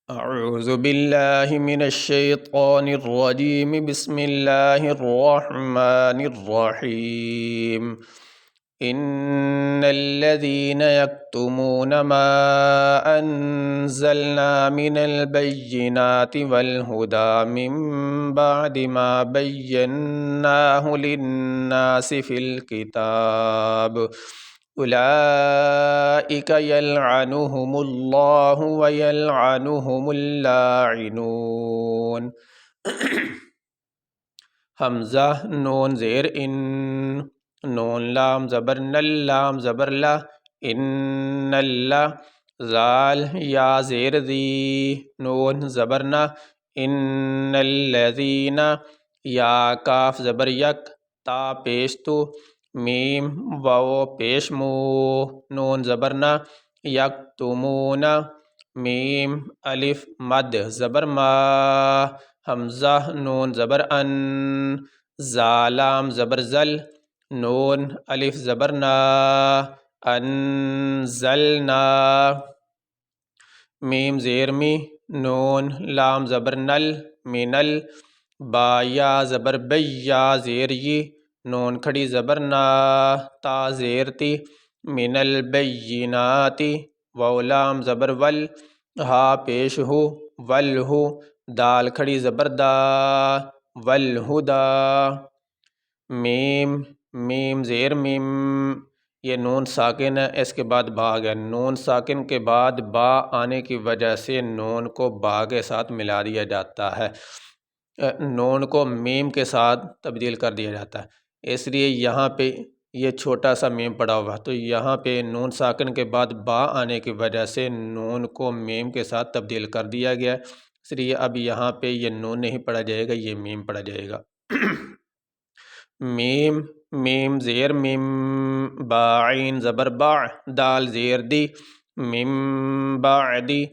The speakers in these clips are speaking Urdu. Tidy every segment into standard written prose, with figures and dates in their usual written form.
أعوذ بالله من الشيطان الرجيم بسم الله الرحمن الرحيم إن الذين يكتمون ما أنزلنا من البينات والهدى من بعد ما بيناه للناس في الكتاب أولئك يلعنهم الله ويلعنهم اللاعنون۔ حمزہ نون زیر ان، نون لام زبر نل لام زبر لا، ان اللہ، زال یا زیر ذی، نون زبر نا، ان الذین، یا کاف زبر یک، تا پیش تو، میم واو پیش مو، نون زبر نا، یکتمون، میم الف مد زبر ما، حمزہ نون زبر ان، زالام زبر زل، نون الف زبر نا، انزلنا، میم زیر می، نون لام زبر نل، منل، با یا زبر بی، یا زیر یی، نون کھڑی زبر نا، تا زیر تی، من البیناتی، واو لام زبر ول، ہا پیش ہو، ول ہو، دال کھڑی زبر دا، والہدا، میم، میم زیر میم، یہ نون ساکن ہے، اس کے بعد با آ گیا، نون ساکن کے بعد با آنے کی وجہ سے نون کو با کے ساتھ ملا دیا جاتا ہے، نون کو میم کے ساتھ تبدیل کر دیا جاتا ہے، اس لیے یہاں پہ یہ چھوٹا سا میم پڑا ہوا، تو یہاں پہ نون ساکن کے بعد با آنے کی وجہ سے نون کو میم کے ساتھ تبدیل کر دیا گیا، اس لیے اب یہاں پہ یہ نون نہیں پڑھا جائے گا، یہ میم پڑھا جائے گا۔ میم، میم زیر میم، با عین زبر با، دال زیر دی، میم بعدی،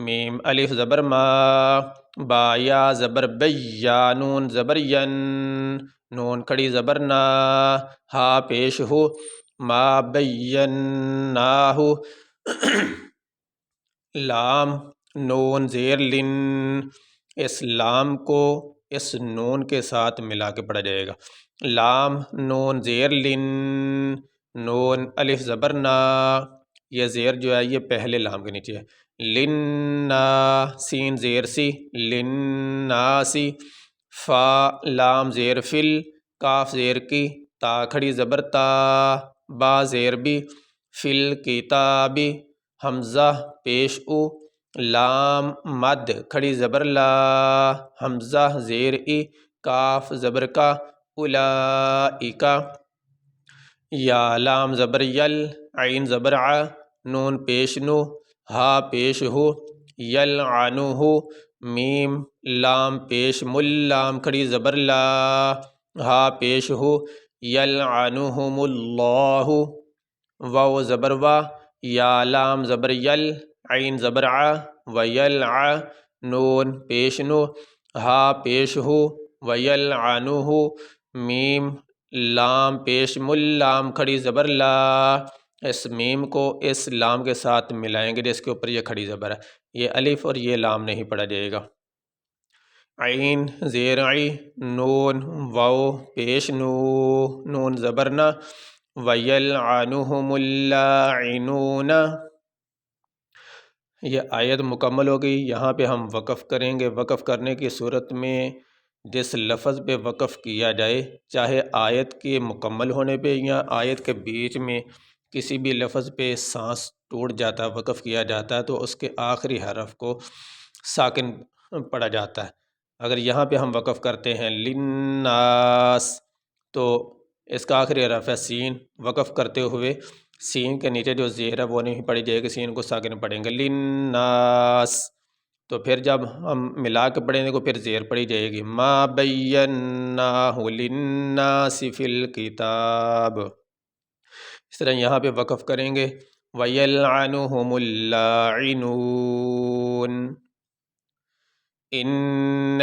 میم الف زبر ما، با یا زبر بی، یا نون زبر ین، نون کھڑی زبر نا، ہا پیش ہو، ما بیناہ، لام نون زیر لن، اس لام کو اس نون کے ساتھ ملا کے پڑھا جائے گا، لام نون زیر لن، نون الف زبر نا، یہ زیر جو ہے یہ پہلے لام کے نیچے ہے، لننا، سین زیر سی، لناسی، فا لام زیر فل، کاف زیر کی، تا کھڑی زبر تا، با زیر بی، فل کتابی، حمزہ پیش او، لام مد کھڑی زبر لا، حمزہ زیر ای، کاف زبر کا، اولئک، یا لام زبر یل، عین زبر ع، نون پیش نو، ہا پیش ہو، یلعنہ، میم لام پیش مل، لام کھڑی زبر لا، ہا پیش ہو، یلعنہم اللہ، واو زبر وا، یا لام زبر یل، عین زبر ع، ویلع، نون پیش نو، ہا پیش ہو، ویلعنہ، میم لام پیش مل، لام کھڑی زبر لا، اس میم کو اس لام کے ساتھ ملائیں گے جس کے اوپر یہ کھڑی زبر ہے، یہ الف اور یہ لام نہیں پڑھا جائے گا، عین زیر عی، نون واو پیش نو، نون زبر نا، ویلعنہم اللاعنون۔ یہ آیت مکمل ہو گئی، یہاں پہ ہم وقف کریں گے، وقف کرنے کی صورت میں جس لفظ پہ وقف کیا جائے، چاہے آیت کے مکمل ہونے پہ یا آیت کے بیچ میں کسی بھی لفظ پہ سانس ٹوٹ جاتا ہے، وقف کیا جاتا ہے، تو اس کے آخری حرف کو ساکن پڑھا جاتا ہے، اگر یہاں پہ ہم وقف کرتے ہیں للناس تو اس کا آخری حرف ہے سین، وقف کرتے ہوئے سین کے نیچے جو زیر ہے وہ نہیں پڑھی جائے گی، سین کو ساکن پڑھیں گے، للناس، تو پھر جب ہم ملا کے پڑھیں گے تو پھر زیر پڑھی جائے گی، ما بیناہ للناس فی الکتاب، اس طرح یہاں پہ وقف کریں گے، وَيَلْعَنُهُمُ اللاعنون، ان